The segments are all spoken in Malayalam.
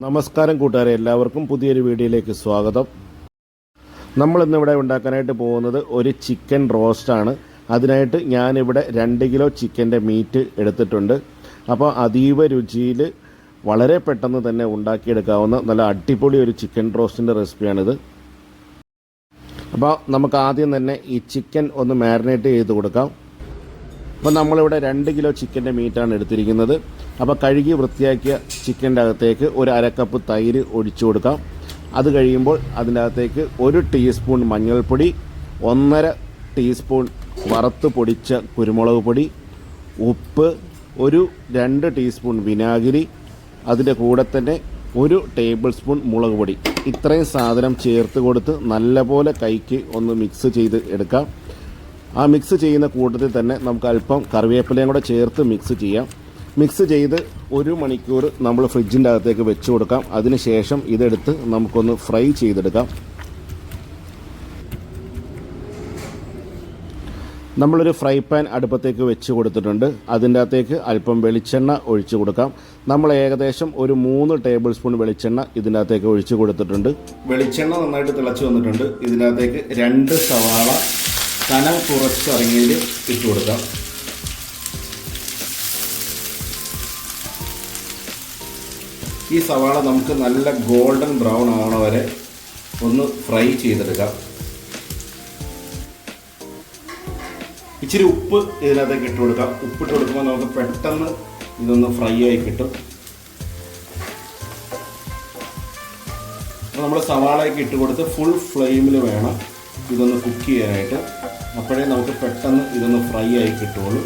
നമസ്കാരം കൂട്ടുകാരെ, എല്ലാവർക്കും പുതിയൊരു വീഡിയോയിലേക്ക് സ്വാഗതം. നമ്മളിന്നിവിടെ ഉണ്ടാക്കാനായിട്ട് പോകുന്നത് ഒരു ചിക്കൻ റോസ്റ്റാണ്. അതിനായിട്ട് ഞാനിവിടെ 2 കിലോ ചിക്കൻ്റെ മീറ്റ് എടുത്തിട്ടുണ്ട്. അപ്പോൾ അതീവ രുചിയിൽ വളരെ പെട്ടെന്ന് തന്നെ ഉണ്ടാക്കിയെടുക്കാവുന്ന നല്ല അടിപൊളി ഒരു ചിക്കൻ റോസ്റ്റിൻ്റെ റെസിപ്പിയാണിത്. അപ്പോൾ നമുക്ക് ആദ്യം തന്നെ ഈ ചിക്കൻ ഒന്ന് മാരിനേറ്റ് ചെയ്ത് കൊടുക്കാം. അപ്പോൾ നമ്മളിവിടെ 2 കിലോ ചിക്കൻ്റെ മീറ്റാണ് എടുത്തിരിക്കുന്നത്. അപ്പോൾ കഴുകി വൃത്തിയാക്കിയ ചിക്കൻ്റെ അകത്തേക്ക് ഒരു അരക്കപ്പ് തൈര് ഒഴിച്ചു കൊടുക്കാം. അത് കഴിയുമ്പോൾ അതിൻ്റെ അകത്തേക്ക് 1 ടീസ്പൂൺ മഞ്ഞൾപ്പൊടി, 1.5 ടീസ്പൂൺ വറുത്ത് പൊടിച്ച കുരുമുളക് പൊടി, ഉപ്പ്, 2 ടീസ്പൂൺ വിനാഗിരി, അതിൻ്റെ കൂടെ തന്നെ 1 ടേബിൾ സ്പൂൺ മുളക് പൊടി. ഇത്രയും സാധനം ചേർത്ത് കൊടുത്ത് നല്ലപോലെ കൈക്ക് ഒന്ന് മിക്സ് ചെയ്ത് എടുക്കാം. ആ മിക്സ് ചെയ്യുന്ന കൂട്ടത്തിൽ തന്നെ നമുക്ക് അല്പം കറിവേപ്പിലയും കൂടെ ചേർത്ത് മിക്സ് ചെയ്യാം. മിക്സ് ചെയ്ത് 1 മണിക്കൂർ നമ്മൾ ഫ്രിഡ്ജിൻ്റെ അകത്തേക്ക് വെച്ച് കൊടുക്കാം. അതിനുശേഷം ഇതെടുത്ത് നമുക്കൊന്ന് ഫ്രൈ ചെയ്തെടുക്കാം. നമ്മളൊരു ഫ്രൈ പാൻ അടുപ്പത്തേക്ക് വെച്ച് കൊടുത്തിട്ടുണ്ട്. അതിൻ്റെ അകത്തേക്ക് അല്പം വെളിച്ചെണ്ണ ഒഴിച്ച് കൊടുക്കാം. നമ്മൾ ഏകദേശം 3 ടേബിൾ സ്പൂൺ വെളിച്ചെണ്ണ ഇതിൻ്റെ അകത്തേക്ക് ഒഴിച്ച് കൊടുത്തിട്ടുണ്ട്. വെളിച്ചെണ്ണ നന്നായിട്ട് തിളച്ച് വന്നിട്ടുണ്ട്. ഇതിൻ്റെ അകത്തേക്ക് 2 സവാള കനം കുറച്ച് അരിഞ്ഞതിൽ ഇട്ട് കൊടുക്കാം. ഈ സവാള നമുക്ക് നല്ല ഗോൾഡൻ ബ്രൗൺ ആവണ വരെ ഒന്ന് ഫ്രൈ ചെയ്തെടുക്കാം. ഇച്ചിരി ഉപ്പ് ഇതിനകത്തേക്ക് ഇട്ട് കൊടുക്കാം. ഉപ്പിട്ട് കൊടുക്കുമ്പോൾ നമുക്ക് പെട്ടെന്ന് ഇതൊന്ന് ഫ്രൈ ആയി കിട്ടും. അപ്പോൾ നമ്മൾ സവാളയൊക്കെ ഇട്ട് കൊടുത്ത് ഫുൾ ഫ്ലെയിമിൽ വേണം ഇതൊന്ന് കുക്ക് ചെയ്യാനായിട്ട്. അപ്പോഴേ നമുക്ക് പെട്ടെന്ന് ഇതൊന്ന് ഫ്രൈ ആയി കിട്ടുള്ളൂ.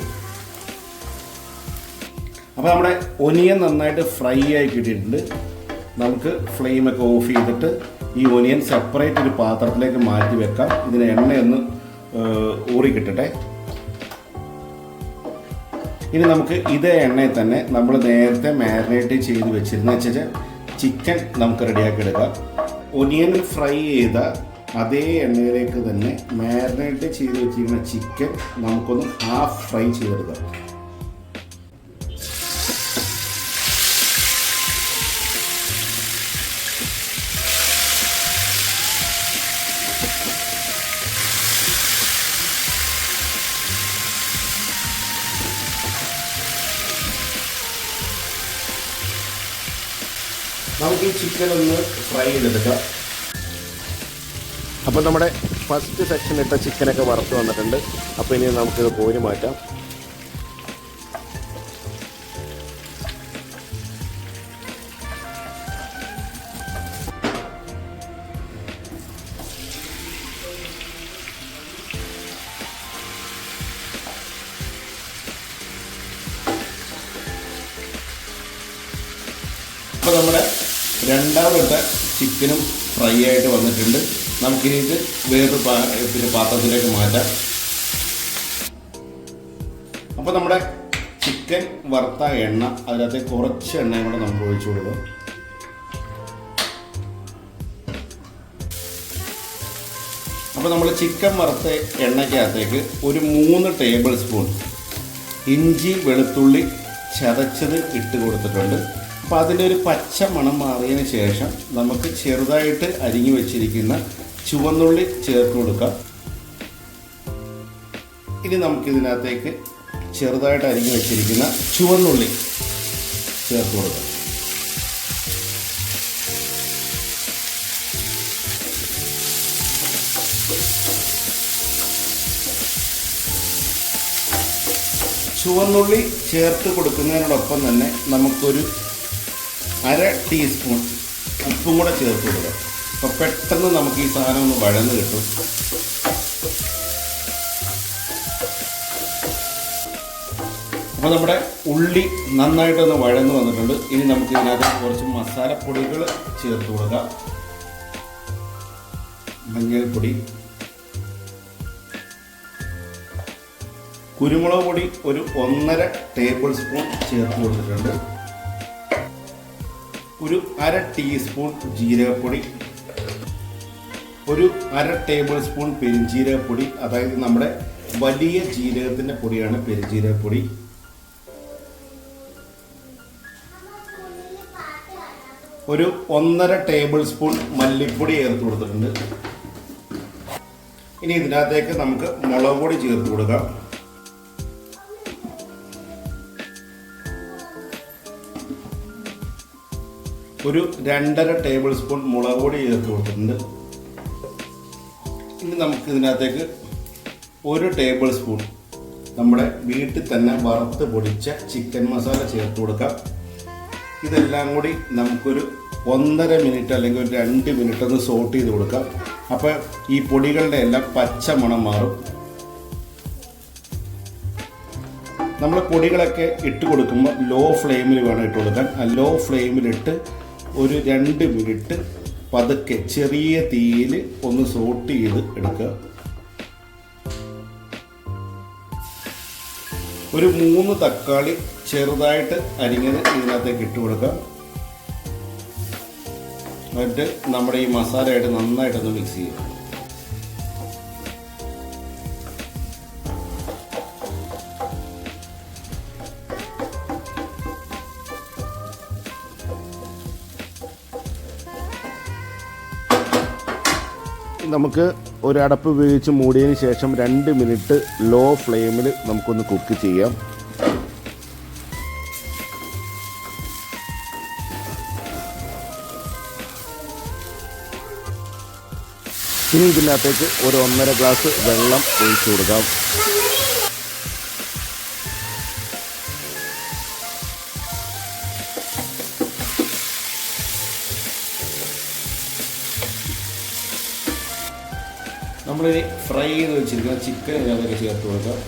അപ്പോൾ നമ്മുടെ ഒനിയൻ നന്നായിട്ട് ഫ്രൈ ആയി കിട്ടിയിട്ടുണ്ട്. നമുക്ക് ഫ്ലെയിമൊക്കെ ഓഫ് ചെയ്തിട്ട് ഈ ഒനിയൻ സെപ്പറേറ്റ് ഒരു പാത്രത്തിലേക്ക് മാറ്റി വെക്കാം. ഇതിന് എണ്ണയൊന്ന് ഊറി കിട്ടട്ടെ. ഇനി നമുക്ക് ഇതേ എണ്ണയിൽ തന്നെ നമ്മൾ നേരത്തെ മാരിനേറ്റ് ചെയ്ത് വെച്ചിരുന്ന ചിക്കൻ നമുക്ക് റെഡിയാക്കി എടുക്കാം. ഒനിയൻ ഫ്രൈ ചെയ്ത അതേ എണ്ണയിലേക്ക് തന്നെ മാരിനേറ്റ് ചെയ്ത് വെച്ചിരിക്കുന്ന ചിക്കൻ നമുക്കൊന്ന് ഹാഫ് ഫ്രൈ ചെയ്തെടുക്കാം. നമുക്ക് ഈ ചിക്കൻ ഒന്ന് ഫ്രൈ ചെയ്തെടുക്കാം. അപ്പോൾ നമ്മുടെ ഫസ്റ്റ് സെക്ഷൻ ഇട്ട ചിക്കനൊക്കെ വറുത്ത് വന്നിട്ടുണ്ട്. അപ്പോൾ ഇനി നമുക്കിത് കോരി മാറ്റാം. അപ്പോൾ നമ്മുടെ രണ്ടാമത്തെ ചിക്കനും ഫ്രൈ ആയിട്ട് വന്നിട്ടുണ്ട്. നമുക്കിനി ഇത് വേറൊരു പാത്രത്തിലേക്ക് മാറ്റാം. അപ്പോൾ നമ്മുടെ ചിക്കൻ വറുത്ത എണ്ണ അതിനകത്ത് കുറച്ച് എണ്ണയും കൂടെ നമുക്ക് ഒഴിച്ചു കൊടുക്കും. അപ്പോൾ നമ്മൾ ചിക്കൻ വറുത്ത എണ്ണയ്ക്കകത്തേക്ക് 3 ടേബിൾ സ്പൂൺ ഇഞ്ചി വെളുത്തുള്ളി ചതച്ചത് ഇട്ട് കൊടുത്തിട്ടുണ്ട്. അപ്പോൾ അതിൻ്റെ ഒരു പച്ച മണം മാറിയതിന് ശേഷം നമുക്ക് ചെറുതായിട്ട് അരിഞ്ഞു വെച്ചിരിക്കുന്ന ചുവന്നുള്ളി ചേർത്ത് കൊടുക്കാം. ഇനി നമുക്കിതിനകത്തേക്ക് ചെറുതായിട്ട് അരിഞ്ഞു വെച്ചിരിക്കുന്ന ചുവന്നുള്ളി ചേർത്ത് കൊടുക്കാം. ചുവന്നുള്ളി ചേർത്ത് കൊടുക്കുന്നതിനോടൊപ്പം തന്നെ നമുക്കൊരു 1/2 ടീസ്പൂൺ ഉപ്പും കൂടെ ചേർത്ത് കൊടുക്കാം. അപ്പോൾ പെട്ടെന്ന് നമുക്ക് ഈ സാധനം ഒന്ന് വഴന്ന് കിട്ടും. അപ്പോൾ നമ്മുടെ ഉള്ളി നന്നായിട്ടൊന്ന് വഴന്ന് വന്നിട്ടുണ്ട്. ഇനി നമുക്ക് ഇതിനകത്ത് കുറച്ച് മസാലപ്പൊടികൾ ചേർത്ത് കൊടുക്കാം. മഞ്ഞൾപ്പൊടി, കുരുമുളക് പൊടി 1.5 ടേബിൾ സ്പൂൺ ചേർത്ത് കൊടുത്തിട്ടുണ്ട്. 1/2 ടീസ്പൂൺ ജീരകപ്പൊടി, 1/2 ടേബിൾ സ്പൂൺ പെരുംജീരകപ്പൊടി, അതായത് നമ്മുടെ വലിയ ജീരകത്തിൻ്റെ പൊടിയാണ് പെരുംജീരകപ്പൊടി. ഒരു 1.5 ടേബിൾ സ്പൂൺ മല്ലിപ്പൊടി ചേർത്ത് കൊടുത്തിട്ടുണ്ട്. ഇനി ഇതിനകത്തേക്ക് നമുക്ക് മുളക് പൊടി ചേർത്ത് കൊടുക്കാം. ഒരു 2.5 ടേബിൾ സ്പൂൺ മുളക് പൊടി ചേർത്ത് കൊടുത്തിട്ടുണ്ട്. ഇനി നമുക്ക് ഇതിനകത്തേക്ക് 1 ടേബിൾ സ്പൂൺ നമ്മുടെ വീട്ടിൽ തന്നെ വറുത്ത് പൊടിച്ച ചിക്കൻ മസാല ചേർത്ത് കൊടുക്കാം. ഇതെല്ലാം കൂടി നമുക്കൊരു 1.5 മിനിറ്റ് അല്ലെങ്കിൽ ഒരു 2 മിനിറ്റ് ഒന്ന് സോട്ട് ചെയ്ത് കൊടുക്കാം. അപ്പോൾ ഈ പൊടികളുടെ എല്ലാം പച്ച മണം മാറും. നമ്മൾ പൊടികളൊക്കെ ഇട്ട് കൊടുക്കുമ്പോൾ ലോ ഫ്ലെയിമിൽ വേണം ഇട്ട് കൊടുക്കാൻ. ആ ലോ ഫ്ലെയിമിലിട്ട് ഒരു 2 മിനിറ്റ് പതുക്കെ ചെറിയ തീയിൽ ഒന്ന് സോട്ട് ചെയ്ത് എടുക്കുക. ഒരു 3 തക്കാളി ചെറുതായിട്ട് അരിഞ്ഞത് ഇതിനകത്തേക്ക് ഇട്ട് കൊടുക്കാം. എന്നിട്ട് നമ്മുടെ ഈ മസാലയായിട്ട് നന്നായിട്ടൊന്ന് മിക്സ് ചെയ്യുക. നമുക്ക് ഒരു അടപ്പ് ഉപയോഗിച്ച് മൂടിയതിന് ശേഷം 2 മിനിറ്റ് ലോ ഫ്ലെയിമിൽ നമുക്കൊന്ന് കുക്ക് ചെയ്യാം. ഇനി ഇതിനകത്തേക്ക് ഒരു 1.5 ഗ്ലാസ് വെള്ളം ഒഴിച്ചു കൊടുക്കാം. നമ്മളിനി ഫ്രൈ ചെയ്ത് വെച്ചിരിക്കുന്ന ചിക്കൻ ഇതിനകത്തേക്ക് ചേർത്ത് കൊടുക്കാം.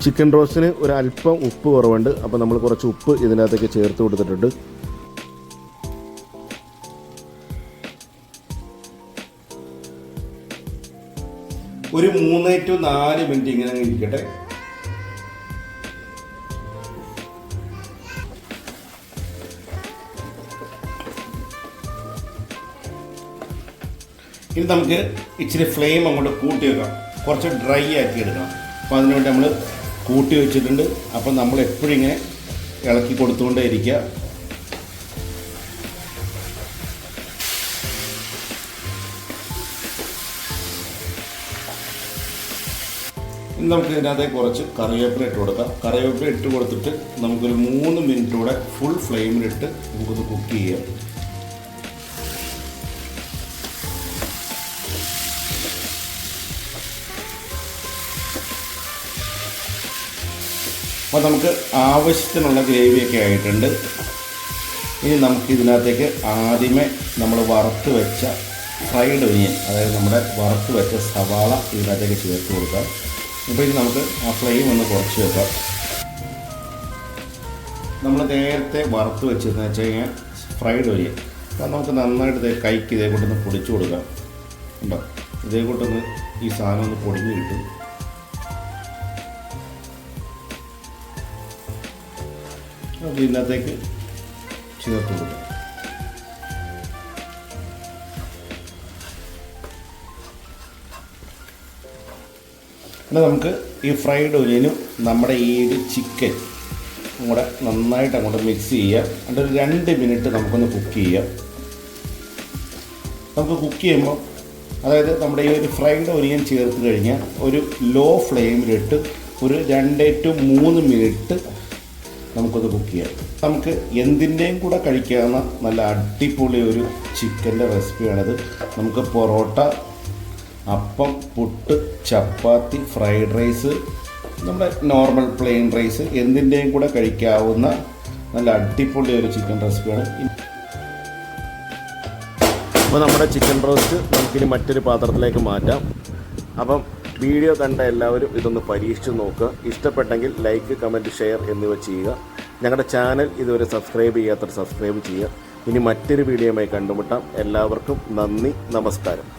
ചിക്കൻ റോസ്റ്റിന് ഒരു അല്പം ഉപ്പ് കുറവുണ്ട്. അപ്പോൾ നമ്മൾ കുറച്ച് ഉപ്പ് ഇതിനകത്തേക്ക് ചേർത്ത് കൊടുത്തിട്ടുണ്ട്. ഒരു 3 to 4 മിനിറ്റ് ഇങ്ങനെ ഇരിക്കട്ടെ. ഇനി നമുക്ക് ഇച്ചിരി ഫ്ലെയിം അങ്ങോട്ട് കൂട്ടി വെക്കാം. കുറച്ച് ഡ്രൈ ആക്കി എടുക്കണം. അപ്പോൾ അതിനുവേണ്ടി നമ്മൾ കൂട്ടി വെച്ചിട്ടുണ്ട്. അപ്പം നമ്മൾ എപ്പോഴും ഇങ്ങനെ ഇളക്കി കൊടുത്തുകൊണ്ടേ ഇരിക്കുക. ഇനി നമുക്ക് ഇതിനകത്ത് കുറച്ച് കറിവേപ്പില ഇട്ട് കൊടുക്കാം. കറിവേപ്പില ഇട്ട് കൊടുത്തിട്ട് നമുക്കൊരു 3 മിനിറ്റ് കൂടെ ഫുൾ ഫ്ലെയിമിലിട്ട് നമുക്കൊന്ന് കുക്ക് ചെയ്യാം. അപ്പോൾ നമുക്ക് ആവശ്യത്തിനുള്ള ഗ്രേവിയൊക്കെ ആയിട്ടുണ്ട്. ഇനി നമുക്ക് ഇതിനകത്തേക്ക് ആദ്യമേ നമ്മൾ വറുത്ത് വെച്ച ഫ്രൈഡ് ഒനിയൻ, അതായത് നമ്മുടെ വറുത്ത് വെച്ച സവാള ഇതിനകത്തേക്ക് ചേർത്ത് കൊടുക്കാം. ഇപ്പോൾ ഇത് നമുക്ക് ആ ഫ്ലെയിം ഒന്ന് കുറച്ച് വെക്കാം. നമ്മൾ നേരത്തെ വറുത്ത് വെച്ചതെന്ന് വെച്ച് കഴിഞ്ഞാൽ ഫ്രൈഡ് ഒനിയൻ, അപ്പോൾ നമുക്ക് നന്നായിട്ട് കൈക്ക് ഇതേ കൊണ്ടൊന്ന് പൊടിച്ചു കൊടുക്കാം. ഉണ്ടോ, ഇതേ കൊണ്ടൊന്ന് ഈ സാധനം ഒന്ന് പൊടിഞ്ഞ് കിട്ടും. അത് ഇതിനകത്തേക്ക് ചേർത്ത് കൊടുക്കാം. പിന്നെ നമുക്ക് ഈ ഫ്രൈഡ് ഒനിയനും നമ്മുടെ ഈ ചിക്കൻ കൂടെ നന്നായിട്ട് അങ്ങോട്ട് മിക്സ് ചെയ്യാം. എന്നിട്ട് ഒരു 2 മിനിറ്റ് നമുക്കൊന്ന് കുക്ക് ചെയ്യാം. നമുക്ക് കുക്ക് ചെയ്യുമ്പോൾ, അതായത് നമ്മുടെ ഈ ഒരു ഫ്രൈഡ് ഒനിയൻ ചേർത്ത് കഴിഞ്ഞാൽ ഒരു ലോ ഫ്ലെയിമിലിട്ട് ഒരു 2 to 3 മിനിറ്റ് നമുക്കൊന്ന് കുക്ക് ചെയ്യാം. നമുക്ക് എന്തിൻ്റെയും കൂടെ കഴിക്കാവുന്ന നല്ല അടിപൊളി ഒരു ചിക്കൻ്റെ റെസിപ്പിയാണിത്. നമുക്ക് പൊറോട്ട, അപ്പം, പുട്ട്, ചപ്പാത്തി, ഫ്രൈഡ് റൈസ്, നമ്മുടെ നോർമൽ പ്ലെയിൻ റൈസ്, എന്തിൻ്റെയും കൂടെ കഴിക്കാവുന്ന നല്ല അടിപൊളി ഒരു ചിക്കൻ റെസിപ്പിയാണ്. അപ്പോൾ നമ്മുടെ ചിക്കൻ റോസ്റ്റ് നമുക്കിനി മറ്റൊരു പാത്രത്തിലേക്ക് മാറ്റാം. അപ്പം വീഡിയോ കണ്ട എല്ലാവരും ഇതൊന്ന് പരീക്ഷിച്ച് നോക്കുക. ഇഷ്ടപ്പെട്ടെങ്കിൽ ലൈക്ക്, കമൻറ്റ്, ഷെയർ എന്നിവ ചെയ്യുക. ഞങ്ങളുടെ ചാനൽ ഇതുവരെ സബ്സ്ക്രൈബ് ചെയ്യാത്തവർ സബ്സ്ക്രൈബ് ചെയ്യുക. ഇനി മറ്റൊരു വീഡിയോയുമായി കണ്ടുമുട്ടാം. എല്ലാവർക്കും നന്ദി, നമസ്കാരം.